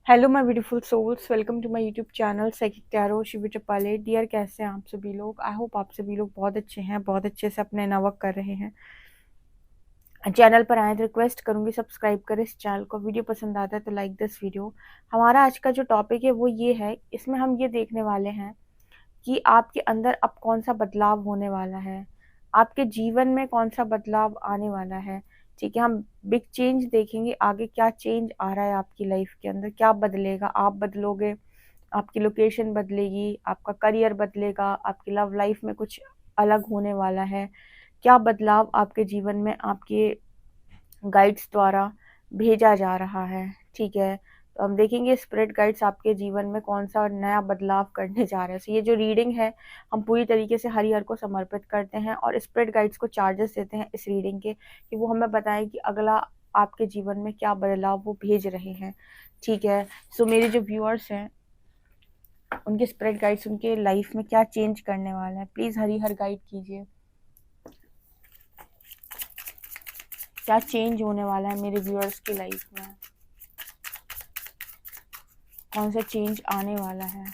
Hello my beautiful souls, welcome to my YouTube channel psychic tarot Shivi Tripale. Dear, कैसे हैं आप सभी लोग? आई होप आप सभी लोग बहुत अच्छे हैं, बहुत अच्छे से अपने नवर्क कर रहे हैं। चैनल पर आए तो रिक्वेस्ट करूंगी सब्सक्राइब करें इस चैनल को। वीडियो पसंद आता है तो लाइक दिस वीडियो। हमारा आज का जो टॉपिक है वो ये है, इसमें हम ये देखने वाले हैं कि आपके अंदर अब कौन सा बदलाव होने वाला है, आपके जीवन में कौन सा बदलाव आने वाला है। ठीक है, हम बिग चेंज देखेंगे, आगे क्या चेंज आ रहा है आपकी लाइफ के अंदर, क्या बदलेगा, आप बदलोगे, आपकी लोकेशन बदलेगी, आपका करियर बदलेगा, आपकी लव लाइफ में कुछ अलग होने वाला है। क्या बदलाव आपके जीवन में आपके गाइड्स द्वारा भेजा जा रहा है। ठीक है, तो हम देखेंगे स्पिरिट गाइड्स आपके जीवन में कौन सा नया बदलाव करने जा रहे हैं। तो ये जो रीडिंग है, हम पूरी तरीके से हरिहर को समर्पित करते हैं और स्पिरिट गाइड्स को चार्जेस देते हैं इस रीडिंग के, कि वो हमें बताएं कि अगला आपके जीवन में क्या बदलाव वो भेज रहे हैं। ठीक है, सो मेरे जो व्यूअर्स हैं, उनके स्पिरिट गाइड्स उनके लाइफ में क्या चेंज करने वाले हैं, प्लीज़ हरिहर गाइड कीजिए। क्या चेंज होने वाला है मेरे व्यूअर्स की लाइफ में, कौन सा चेंज आने वाला है।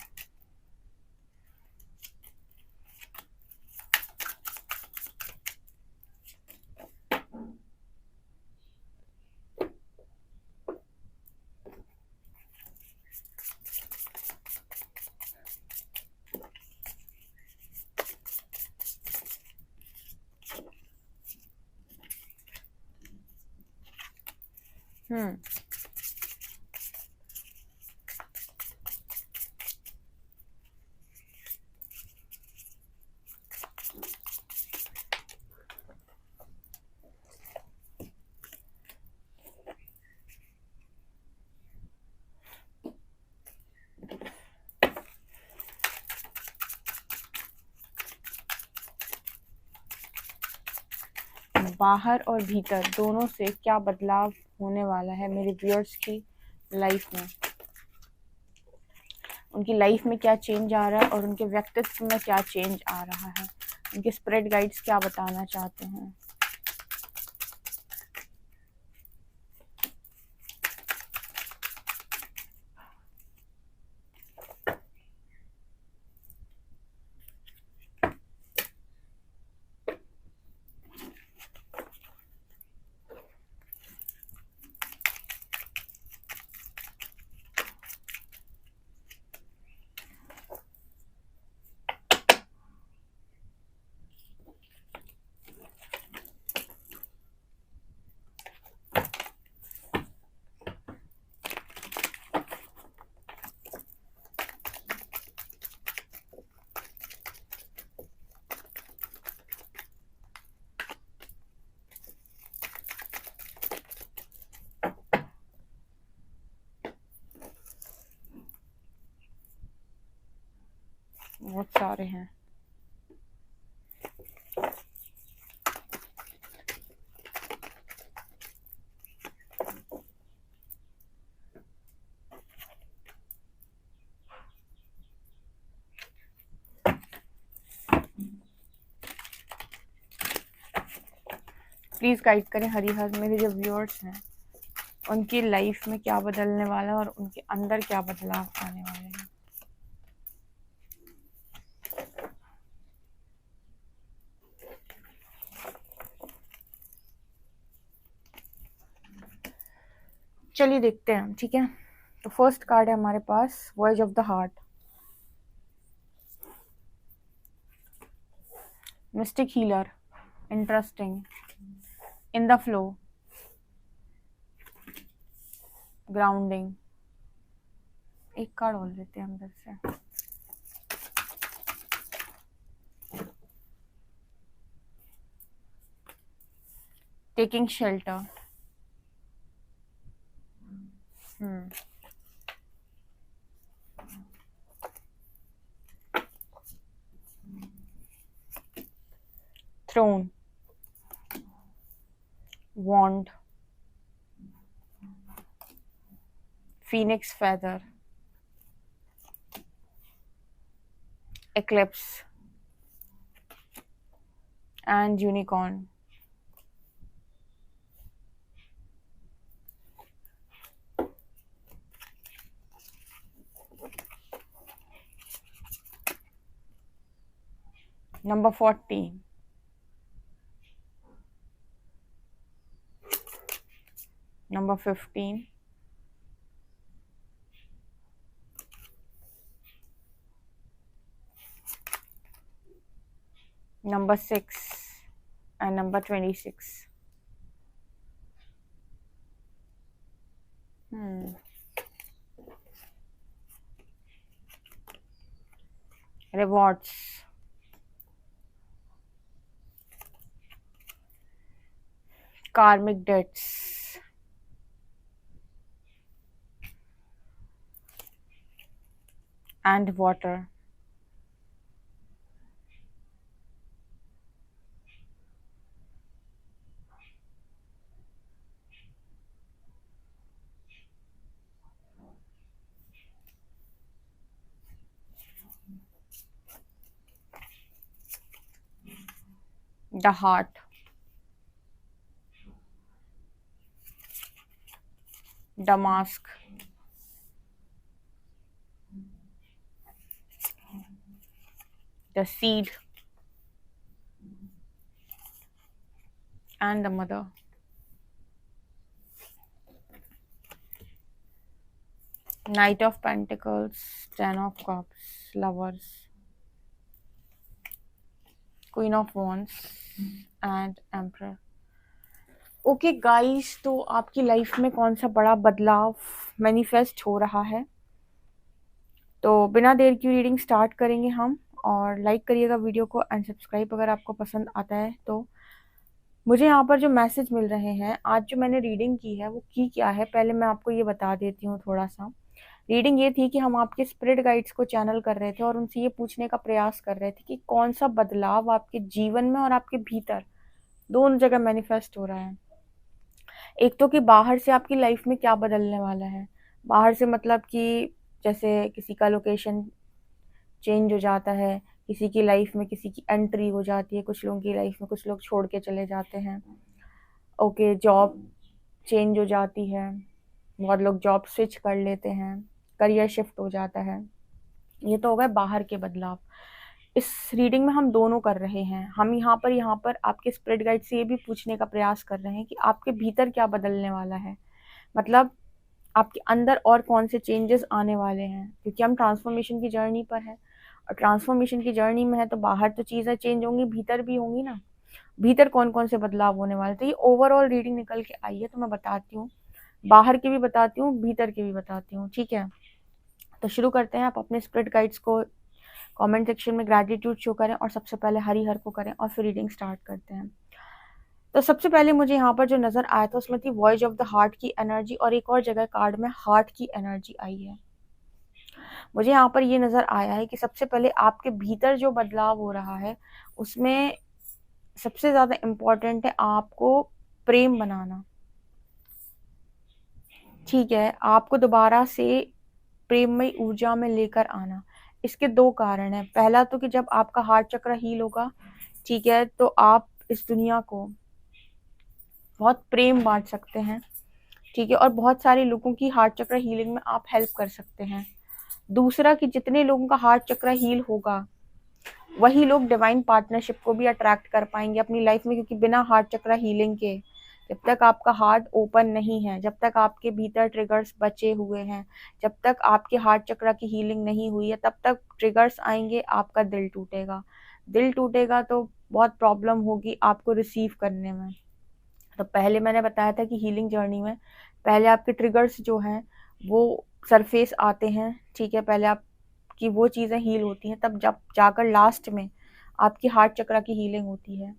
हम्म। बाहर और भीतर दोनों से क्या बदलाव होने वाला है मेरे व्यूअर्स की लाइफ में, उनकी लाइफ में क्या चेंज आ रहा है और उनके व्यक्तित्व में क्या चेंज आ रहा है, उनके स्पिरिट गाइड्स क्या बताना चाहते हैं। बहुत सारे हैं। प्लीज़ गाइड करें हरिहर, मेरे जो व्यूअर्स हैं उनकी लाइफ में क्या बदलने वाला है और उनके अंदर क्या बदलाव आने वाले हैं। चलिए देखते हैं, ठीक है। तो फर्स्ट कार्ड है हमारे पास, voyage of the heart. Mystic healer, interesting, in the flow, grounding. एक कार्ड और लेते हैं अंदर से। Taking shelter. Throne, wand, phoenix feather, eclipse and unicorn. Number 14. Number 15. Number 6 and number 26. Rewards. Karmic debts. And water. The heart. The mask. The seed. And the mother. Knight of Pentacles, Ten of Cups, Lovers, Queen of Wands and Emperor. Okay guys, तो आपकी life में कौन सा बड़ा बदलाव manifest हो रहा है? तो बिना देर की रीडिंग स्टार्ट करेंगे हम, और लाइक करिएगा वीडियो को एंड सब्सक्राइब अगर आपको पसंद आता है तो। मुझे यहाँ पर जो मैसेज मिल रहे हैं, आज जो मैंने रीडिंग की है वो की क्या है, पहले मैं आपको ये बता देती हूँ थोड़ा सा। रीडिंग ये थी कि हम आपके स्पिरिट गाइड्स को चैनल कर रहे थे और उनसे ये पूछने का प्रयास कर रहे थे कि कौन सा बदलाव आपके जीवन में और आपके भीतर दोनों जगह मैनिफेस्ट हो रहा है। एक तो कि बाहर से आपकी लाइफ में क्या बदलने वाला है। बाहर से मतलब कि जैसे किसी का लोकेशन चेंज हो जाता है, किसी की लाइफ में किसी की एंट्री हो जाती है, कुछ लोगों की लाइफ में कुछ लोग छोड़ के चले जाते हैं। ओके, जॉब चेंज हो जाती है, बहुत लोग जॉब स्विच कर लेते हैं, करियर शिफ्ट हो जाता है। ये तो हो गए बाहर के बदलाव। इस रीडिंग में हम दोनों कर रहे हैं। हम यहाँ पर आपके स्पिरिट गाइड से ये भी पूछने का प्रयास कर रहे हैं कि आपके भीतर क्या बदलने वाला है, मतलब आपके अंदर और कौन से चेंजेस आने वाले हैं, क्योंकि हम ट्रांसफॉर्मेशन की जर्नी पर हैं और ट्रांसफॉर्मेशन की जर्नी में है तो बाहर तो चीज़ें चेंज होंगी, भीतर भी होंगी ना। भीतर कौन कौन से बदलाव होने वाले, तो ये ओवरऑल रीडिंग निकल के आई है, तो मैं बताती हूँ, बाहर की भी बताती हूँ, भीतर की भी बताती हूँ, ठीक है। तो शुरू करते हैं। आप अपने स्पिरिट गाइड्स को कमेंट सेक्शन में ग्रैटिट्यूड शो करें और सबसे पहले हरी हर को करें और फिर रीडिंग स्टार्ट करते हैं। तो सबसे पहले मुझे यहाँ पर जो नज़र आया था उसमें थी वॉइस ऑफ द हार्ट की एनर्जी, और एक और जगह कार्ड में हार्ट की एनर्जी आई है। मुझे यहाँ पर ये नज़र आया है कि सबसे पहले आपके भीतर जो बदलाव हो रहा है उसमें सबसे ज़्यादा इम्पॉर्टेंट है आपको प्रेम बनाना, ठीक है। आपको दोबारा से प्रेममय ऊर्जा में लेकर आना। इसके दो कारण हैं। पहला तो कि जब आपका हार्ट चक्र हील होगा, ठीक है, तो आप इस दुनिया को बहुत प्रेम बांट सकते हैं, ठीक है, और बहुत सारे लोगों की हार्ट चक्र हीलिंग में आप हेल्प कर सकते हैं। दूसरा कि जितने लोगों का हार्ट चक्र हील होगा वही लोग डिवाइन पार्टनरशिप को भी अट्रैक्ट कर पाएंगे अपनी लाइफ में, क्योंकि बिना हार्ट चक्र हीलिंग के, जब तक आपका हार्ट ओपन नहीं है, जब तक आपके भीतर ट्रिगर्स बचे हुए हैं, जब तक आपके हार्ट चक्र की हीलिंग नहीं हुई है, तब तक ट्रिगर्स आएंगे, आपका दिल टूटेगा। दिल टूटेगा तो बहुत प्रॉब्लम होगी आपको रिसीव करने में। तो पहले मैंने बताया था कि हीलिंग जर्नी में पहले आपके ट्रिगर्स जो हैं वो सरफेस आते हैं, ठीक है, पहले आपकी वो चीज़ें हील होती हैं, तब जब जाकर लास्ट में आपकी हार्ट चक्र की हीलिंग होती है।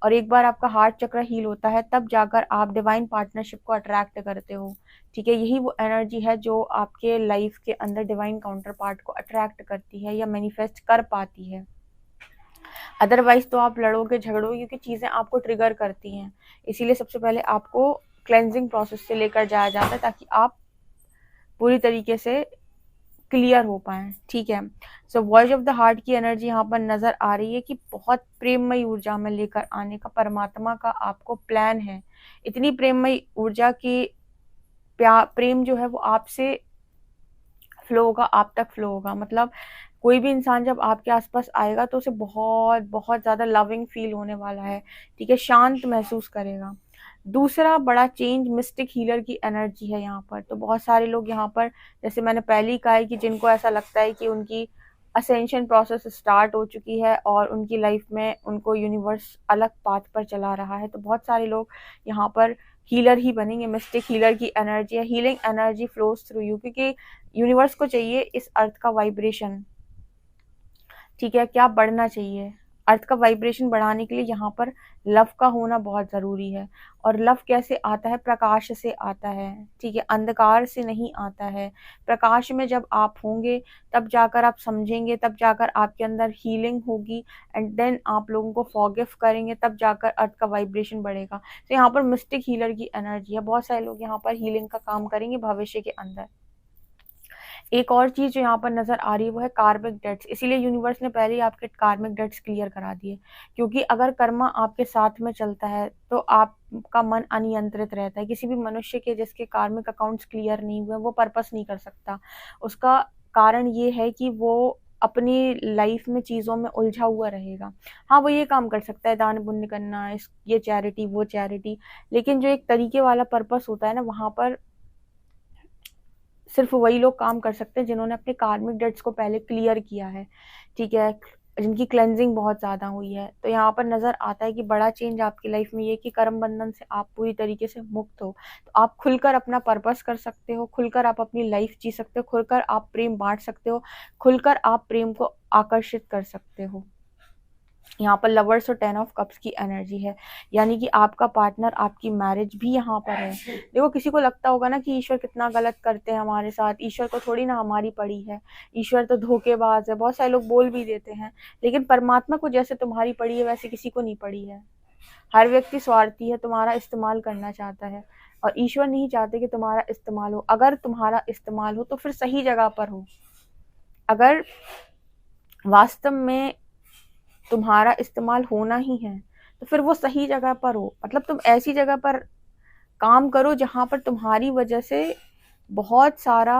और एक बार आपका हार्ट चक्र हील होता है तब जाकर आप डिवाइन पार्टनरशिप को अट्रैक्ट करते हो, ठीक है। यही वो एनर्जी है जो आपके लाइफ के अंदर डिवाइन काउंटर पार्ट को अट्रैक्ट करती है या मैनिफेस्ट कर पाती है। अदरवाइज तो आप लड़ोगे झगड़ोगे, क्योंकि चीज़ें आपको ट्रिगर करती हैं। इसीलिए सबसे पहले आपको क्लेंजिंग प्रोसेस से लेकर जाया जाता है ताकि आप पूरी तरीके से क्लियर हो पाए, ठीक है। So voice of the heart की एनर्जी यहाँ पर नजर आ रही है कि बहुत प्रेममय ऊर्जा में लेकर आने का परमात्मा का आपको प्लान है। इतनी प्रेममय ऊर्जा की प्रेम जो है वो आपसे फ्लो होगा, आप तक फ्लो होगा, मतलब कोई भी इंसान जब आपके आसपास आएगा तो उसे बहुत बहुत ज़्यादा लविंग फील होने वाला है, ठीक है, शांत महसूस करेगा। दूसरा बड़ा चेंज मिस्टिक हीलर की एनर्जी है यहाँ पर। तो बहुत सारे लोग यहाँ पर, जैसे मैंने पहले ही कहा है कि जिनको ऐसा लगता है कि उनकी असेंशन प्रोसेस स्टार्ट हो चुकी है और उनकी लाइफ में उनको यूनिवर्स अलग पाथ पर चला रहा है, तो बहुत सारे लोग यहाँ पर हीलर ही बनेंगे। मिस्टिक हीलर की एनर्जी है, healing energy flows through you, क्योंकि यूनिवर्स को चाहिए इस अर्थ का वाइब्रेशन, ठीक है, क्या बढ़ना चाहिए। अर्थ का वाइब्रेशन बढ़ाने के लिए यहाँ पर लव का होना बहुत ज़रूरी है। और लव कैसे आता है? प्रकाश से आता है, ठीक है, अंधकार से नहीं आता है। प्रकाश में जब आप होंगे तब जाकर आप समझेंगे, तब जाकर आपके अंदर हीलिंग होगी, एंड देन आप लोगों को फॉरगिव करेंगे, तब जाकर अर्थ का वाइब्रेशन बढ़ेगा। तो यहाँ पर मिस्टिक हीलर की एनर्जी है। बहुत सारे लोग यहाँ पर हीलिंग का काम करेंगे भविष्य के अंदर। एक और चीज जो यहाँ पर नजर आ रही है वो है कार्मिक डेट्स। इसीलिए यूनिवर्स ने पहले ही आपके कार्मिक डेट्स क्लियर करा दिए, क्योंकि अगर कर्मा आपके साथ में चलता है तो आपका मन अनियंत्रित रहता है। किसी भी मनुष्य के जिसके कार्मिक अकाउंट्स क्लियर नहीं हुए वो पर्पस नहीं कर सकता। उसका कारण ये है कि वो अपनी लाइफ में चीज़ों में उलझा हुआ रहेगा। हाँ, वो ये काम कर सकता है, दान पुण्य करना, इस ये चैरिटी वो चैरिटी, लेकिन जो एक तरीके वाला पर्पस होता है ना, वहाँ पर सिर्फ वही लोग काम कर सकते हैं जिन्होंने अपने कार्मिक डेट्स को पहले क्लियर किया है, ठीक है, जिनकी क्लेंजिंग बहुत ज़्यादा हुई है। तो यहाँ पर नज़र आता है कि बड़ा चेंज आपकी लाइफ में ये कि कर्म बंधन से आप पूरी तरीके से मुक्त हो। तो आप खुलकर अपना पर्पस कर सकते हो, खुलकर आप अपनी लाइफ जी सकते हो, खुलकर आप प्रेम बांट सकते हो, खुलकर आप प्रेम को आकर्षित कर सकते हो। यहाँ पर लवर्स और 10 ऑफ कप्स की एनर्जी है, यानी कि आपका पार्टनर, आपकी मैरिज भी यहाँ पर है। देखो, किसी को लगता होगा ना कि ईश्वर कितना गलत करते हैं हमारे साथ, ईश्वर को थोड़ी ना हमारी पड़ी है, ईश्वर तो धोखेबाज है, बहुत सारे लोग बोल भी देते हैं। लेकिन परमात्मा को जैसे तुम्हारी पड़ी है वैसे किसी को नहीं पड़ी है। हर व्यक्ति स्वार्थी है, तुम्हारा इस्तेमाल करना चाहता है, और ईश्वर नहीं चाहते कि तुम्हारा इस्तेमाल हो। अगर तुम्हारा इस्तेमाल हो तो फिर सही जगह पर हो। अगर वास्तव में तुम्हारा इस्तेमाल होना ही है तो फिर वो सही जगह पर हो। मतलब तुम ऐसी जगह पर काम करो जहां पर तुम्हारी वजह से बहुत सारा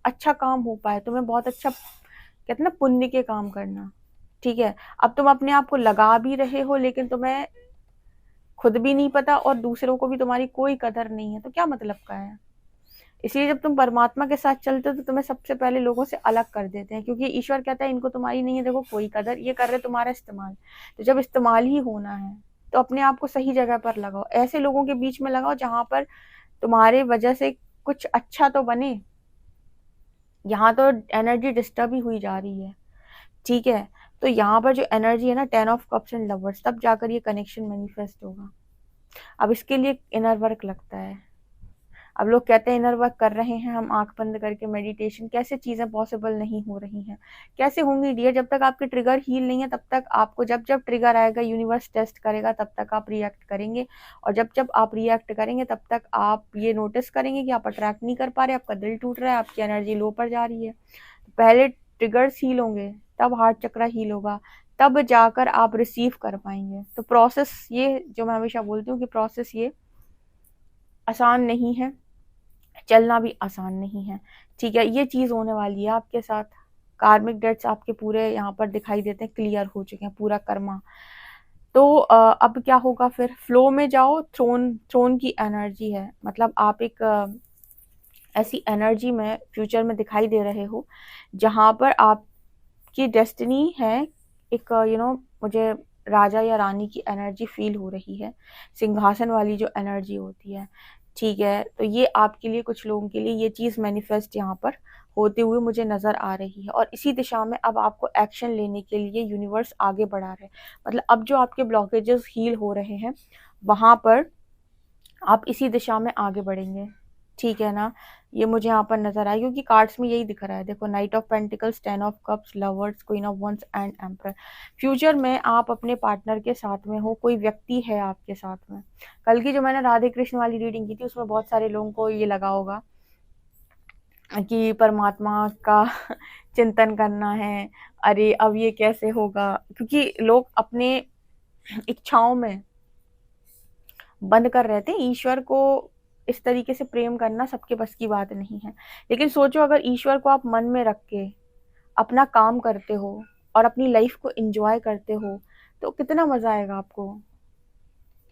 अच्छा काम हो पाए, तुम्हें बहुत अच्छा, कहते हैं ना, पुण्य के काम करना, ठीक है। अब तुम अपने आप को लगा भी रहे हो लेकिन तुम्हें खुद भी नहीं पता और दूसरों को भी तुम्हारी कोई कदर नहीं है, तो क्या मतलब का है। इसलिए जब तुम परमात्मा के साथ चलते हो तो तुम्हें सबसे पहले लोगों से अलग कर देते हैं, क्योंकि ईश्वर कहता है इनको तुम्हारी नहीं है, देखो कोई कदर, ये कर रहे तुम्हारा इस्तेमाल। तो जब इस्तेमाल ही होना है तो अपने आप को सही जगह पर लगाओ, ऐसे लोगों के बीच में लगाओ जहां पर तुम्हारे वजह से कुछ अच्छा तो बने। यहाँ तो एनर्जी डिस्टर्ब ही हुई जा रही है, ठीक है। तो यहाँ पर जो एनर्जी है ना, 10 ऑफ कप्स एंड लवर्स, तब जाकर ये कनेक्शन मैनिफेस्ट होगा। अब इसके लिए इनर वर्क लगता है। अब लोग कहते हैं इनर वर्क कर रहे हैं हम आंख बंद करके मेडिटेशन, कैसे चीज़ें पॉसिबल नहीं हो रही हैं, कैसे होंगी डियर। जब तक आपके ट्रिगर हील नहीं है तब तक आपको, जब जब ट्रिगर आएगा यूनिवर्स टेस्ट करेगा, तब तक आप रिएक्ट करेंगे, और जब जब आप रिएक्ट करेंगे तब तक आप ये नोटिस करेंगे कि आप अट्रैक्ट नहीं कर पा रहे, आपका दिल टूट रहा है, आपकी एनर्जी लो पर जा रही है। तो पहले ट्रिगर्स हील होंगे, तब हार्ट चक्र हील होगा, तब जाकर आप रिसीव कर पाएंगे। तो प्रोसेस ये, जो मैं हमेशा बोलती हूँ कि प्रोसेस ये आसान नहीं है, चलना भी आसान नहीं है, ठीक है। ये चीज़ होने वाली है आपके साथ। कार्मिक डेट्स आपके पूरे यहाँ पर दिखाई देते हैं, क्लियर हो चुके हैं, पूरा कर्मा। तो अब क्या होगा फिर, फ्लो में जाओ। थ्रोन की एनर्जी है, मतलब आप एक ऐसी एनर्जी में फ्यूचर में दिखाई दे रहे हो जहाँ पर आपकी डेस्टिनी है। एक मुझे राजा या रानी की एनर्जी फील हो रही है, सिंहासन वाली जो एनर्जी होती है, ठीक है। तो ये आपके लिए, कुछ लोगों के लिए ये चीज़ मैनिफेस्ट यहाँ पर होते हुए मुझे नज़र आ रही है, और इसी दिशा में अब आपको एक्शन लेने के लिए यूनिवर्स आगे बढ़ा रहे हैं। मतलब अब जो आपके ब्लॉकेजेस हील हो रहे हैं वहाँ पर आप इसी दिशा में आगे बढ़ेंगे, ठीक है ना। ये मुझे यहाँ पर नजर आया क्योंकि कार्ड्स में यही दिख रहा है। देखो, knight of pentacles, 10 of cups, lovers, queen of wands and emperor. Future में आप अपने पार्टनर के साथ में हो, कोई व्यक्ति है आपके साथ में। कल की जो मैंने राधे कृष्ण वाली रीडिंग की थी उसमें बहुत सारे लोगों को ये लगा होगा कि परमात्मा का चिंतन करना है, अरे अब ये कैसे होगा, क्योंकि लोग अपने इच्छाओं में बंद कर रहे थे। ईश्वर को इस तरीके से प्रेम करना सबके बस की बात नहीं है। लेकिन सोचो, अगर ईश्वर को आप मन में रख के अपना काम करते हो और अपनी लाइफ को एंजॉय करते हो तो कितना मजा आएगा आपको।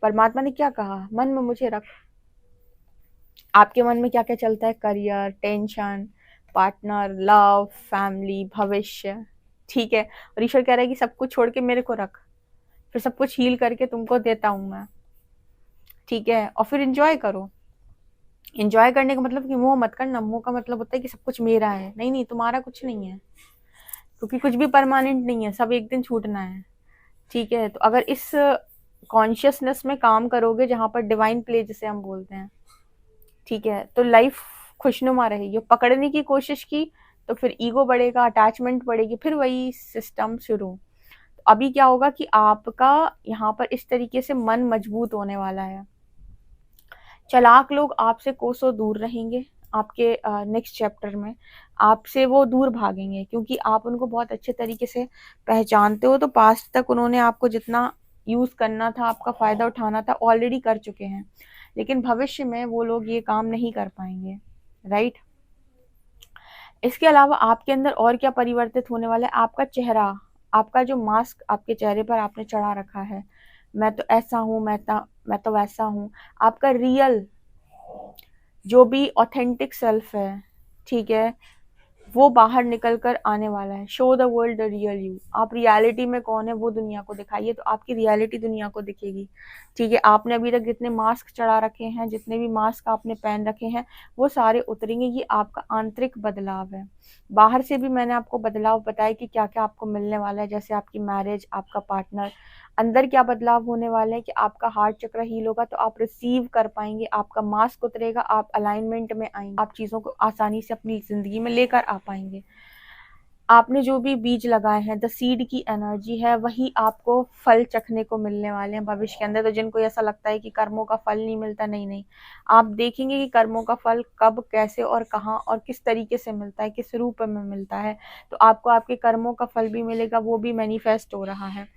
परमात्मा ने क्या कहा, मन में मुझे रख। आपके मन में क्या क्या चलता है, career, tension, partner, love, family, भविष्य, ठीक है। और ईश्वर कह रहा है कि सब कुछ छोड़ के मेरे को रख, फिर सब कुछ हील करके तुमको देता हूं मैं, ठीक है। और फिर एंजॉय करो। एंजॉय करने का मतलब कि मोह मत करना। मोह का मतलब होता है कि सब कुछ मेरा है। नहीं नहीं, तुम्हारा कुछ नहीं है, क्योंकि कुछ भी परमानेंट नहीं है, सब एक दिन छूटना है, ठीक है। तो अगर इस कॉन्शियसनेस में काम करोगे, जहां पर डिवाइन प्ले जिसे हम बोलते हैं, ठीक है, तो लाइफ खुशनुमा रहेगी। पकड़ने की कोशिश की तो फिर ईगो बढ़ेगा, अटैचमेंट बढ़ेगी, फिर वही सिस्टम शुरू। तो अभी क्या होगा कि आपका यहाँ पर इस तरीके से मन मजबूत होने वाला है। चालाक लोग आपसे कोसों दूर रहेंगे। आपके नेक्स्ट चैप्टर में आपसे वो दूर भागेंगे, क्योंकि आप उनको बहुत अच्छे तरीके से पहचानते हो। तो पास्ट तक उन्होंने आपको जितना यूज करना था, आपका फायदा उठाना था, ऑलरेडी कर चुके हैं। लेकिन भविष्य में वो लोग ये काम नहीं कर पाएंगे, राइट। इसके अलावा आपके अंदर और क्या परिवर्तित होने वाला है, आपका चेहरा, आपका जो मास्क आपके चेहरे पर आपने चढ़ा रखा है, मैं तो ऐसा हूँ, मैं तो वैसा हूँ, आपका रियल जो भी ऑथेंटिक सेल्फ है, ठीक है, वो बाहर निकल कर आने वाला है। Show the world the real you. आप रियलिटी में कौन है वो दुनिया को दिखाइए, तो आपकी रियलिटी दुनिया को दिखेगी, ठीक है। आपने अभी तक जितने मास्क चढ़ा रखे हैं, जितने भी मास्क आपने पहन रखे हैं, वो सारे उतरेंगे। ये आपका आंतरिक बदलाव है। बाहर से भी मैंने आपको बदलाव बताया कि क्या क्या आपको मिलने वाला है, जैसे आपकी मैरिज, आपका पार्टनर। अंदर क्या बदलाव होने वाले हैं कि आपका हार्ट चक्र हील होगा, तो आप रिसीव कर पाएंगे, आपका मास्क उतरेगा, आप अलाइनमेंट में आएंगे, आप चीज़ों को आसानी से अपनी ज़िंदगी में लेकर आ पाएंगे। आपने जो भी बीज लगाए हैं, द सीड की एनर्जी है, वही आपको फल चखने को मिलने वाले हैं भविष्य के अंदर। तो जिनको ऐसा लगता है कि कर्मों का फल नहीं मिलता, नहीं नहीं, आप देखेंगे कि कर्मों का फल कब, कैसे और कहाँ और किस तरीके से मिलता है, किस रूप में मिलता है। तो आपको आपके कर्मों का फल भी मिलेगा, वो भी मैनिफेस्ट हो रहा है।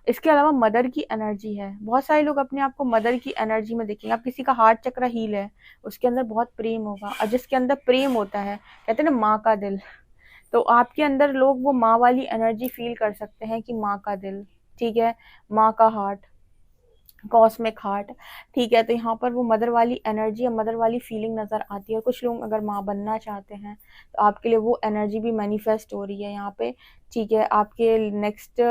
इसके अलावा मदर की एनर्जी है। बहुत सारे लोग अपने आप को मदर की एनर्जी में देखेंगे। आप किसी का हार्ट चक्र हील है, उसके अंदर बहुत प्रेम होगा, और जिसके अंदर प्रेम होता है, कहते हैं ना माँ का दिल, तो आपके अंदर लोग वो माँ वाली एनर्जी फील कर सकते हैं कि माँ का दिल, ठीक है, माँ का हार्ट, कॉस्मिक हार्ट, ठीक है। तो यहाँ पर वो मदर वाली एनर्जी या मदर वाली फीलिंग नज़र आती है। कुछ लोग अगर माँ बनना चाहते हैं तो आपके लिए वो एनर्जी भी मैनिफेस्ट हो रही है यहाँ पे, ठीक है, आपके नेक्स्ट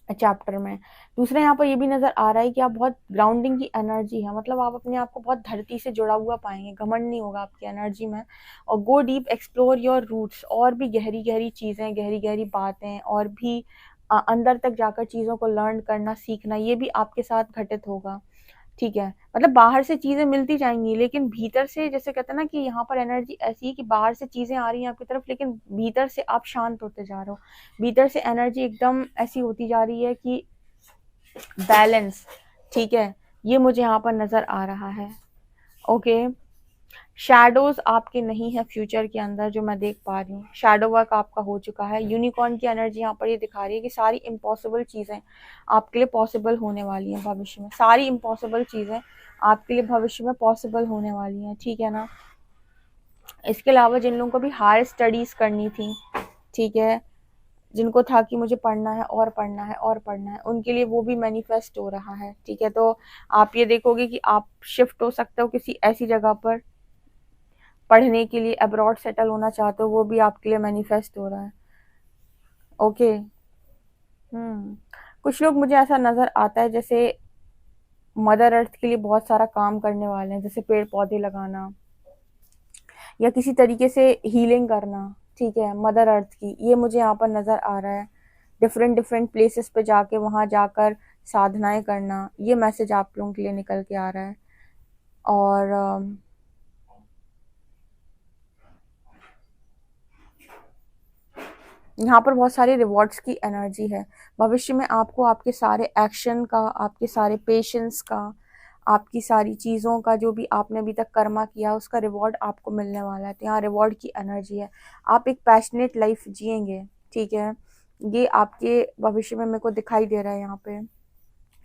चैप्टर में। दूसरा यहाँ पर ये भी नजर आ रहा है कि आप बहुत ग्राउंडिंग की एनर्जी है, मतलब आप अपने आप को बहुत धरती से जुड़ा हुआ पाएंगे, घमंड नहीं होगा आपकी एनर्जी में। और go deep, explore your roots, और भी गहरी गहरी चीज़ें, गहरी गहरी बातें, और भी अंदर तक जाकर चीज़ों को लर्न करना, सीखना, ये भी आपके साथ घटित होगा, ठीक है। मतलब बाहर से चीजें मिलती जाएंगी, लेकिन भीतर से, जैसे कहते हैं ना कि यहाँ पर एनर्जी ऐसी है कि बाहर से चीजें आ रही हैं आपकी तरफ, लेकिन भीतर से आप शांत होते जा रहे हो। भीतर से एनर्जी एकदम ऐसी होती जा रही है कि बैलेंस, ठीक है, ये मुझे यहाँ पर नजर आ रहा है। ओके, शैडोज आपके नहीं है फ्यूचर के अंदर, जो मैं देख पा रही हूँ। शैडो वर्क आपका हो चुका है। यूनिकॉर्न की एनर्जी यहाँ पर ये दिखा रही है कि सारी इम्पॉसिबल चीज़ें आपके लिए पॉसिबल होने वाली हैं भविष्य में। सारी इम्पॉसिबल चीज़ें आपके लिए भविष्य में पॉसिबल होने वाली हैं, ठीक है ना। इसके अलावा जिन लोगों को भी हायर स्टडीज़ करनी थी, ठीक है, जिनको था कि मुझे पढ़ना है और पढ़ना है और पढ़ना है, उनके लिए वो भी मैनिफेस्ट हो रहा है, ठीक है। तो आप ये देखोगे कि आप शिफ्ट हो सकते हो किसी ऐसी जगह पर पढ़ने के लिए, अब्रॉड सेटल होना चाहते हो, वो भी आपके लिए मैनिफेस्ट हो रहा है। ओके। कुछ लोग, मुझे ऐसा नज़र आता है जैसे मदर अर्थ के लिए बहुत सारा काम करने वाले हैं, जैसे पेड़ पौधे लगाना या किसी तरीके से हीलिंग करना, ठीक है, मदर अर्थ की, ये मुझे यहाँ पर नज़र आ रहा है। डिफरेंट डिफरेंट प्लेसेस पे जाके, वहाँ जाकर साधनाएं करना, ये मैसेज आप लोगों के लिए निकल के आ रहा है। और यहाँ पर बहुत सारे रिवॉर्ड्स की एनर्जी है। भविष्य में आपको आपके सारे एक्शन का, आपके सारे पेशेंस का, आपकी सारी चीज़ों का, जो भी आपने अभी तक कर्मा किया, उसका रिवॉर्ड आपको मिलने वाला है। तो यहाँ रिवॉर्ड की एनर्जी है। आप एक पैशनेट लाइफ जिएंगे, ठीक है, ये आपके भविष्य में मेरे को दिखाई दे रहा है यहाँ पे।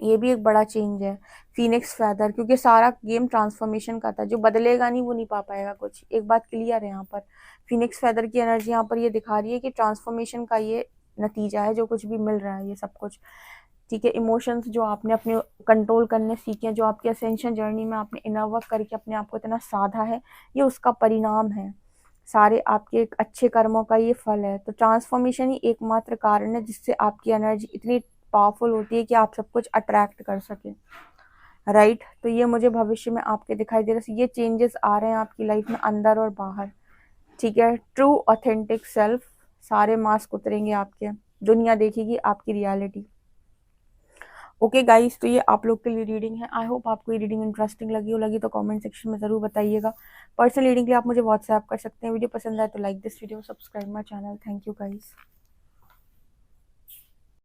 ये भी एक बड़ा चेंज है। फीनिक्स फेदर, क्योंकि सारा गेम ट्रांसफॉर्मेशन का था, जो बदलेगा नहीं वो नहीं पा पाएगा कुछ, एक बात क्लियर है यहाँ पर। फीनिक्स फेदर की एनर्जी यहाँ पर ये दिखा रही है कि ट्रांसफॉर्मेशन का ये नतीजा है, जो कुछ भी मिल रहा है ये सब कुछ, ठीक है। इमोशंस जो आपने अपने कंट्रोल करने सीखे हैं, जो आपकी असेंशन जर्नी में आपने इनर वर्क करके अपने आप को इतना साधा है, ये उसका परिणाम है। सारे आपके एक अच्छे कर्मों का ये फल है। तो ट्रांसफॉर्मेशन ही एकमात्र कारण है जिससे आपकी एनर्जी इतनी पावरफुल होती है कि आप सब कुछ अट्रैक्ट कर सके, राइट। तो ये मुझे भविष्य में आपके दिखाई दे रहा है, ये चेंजेस आ रहे हैं आपकी लाइफ में अंदर और बाहर, ठीक है। ट्रू ऑथेंटिक सेल्फ, सारे मास्क उतरेंगे आपके, दुनिया देखेगी आपकी रियलिटी। ओके गाइस, तो ये आप लोग के लिए रीडिंग है। आई होप आपको ये रीडिंग इंटरेस्टिंग लगी तो कमेंट सेक्शन में ज़रूर बताइएगा। पर्सनल रीडिंग के लिए आप मुझे व्हाट्सएप कर सकते हैं। वीडियो पसंद आए तो like this video, subscribe my channel. Thank you guys.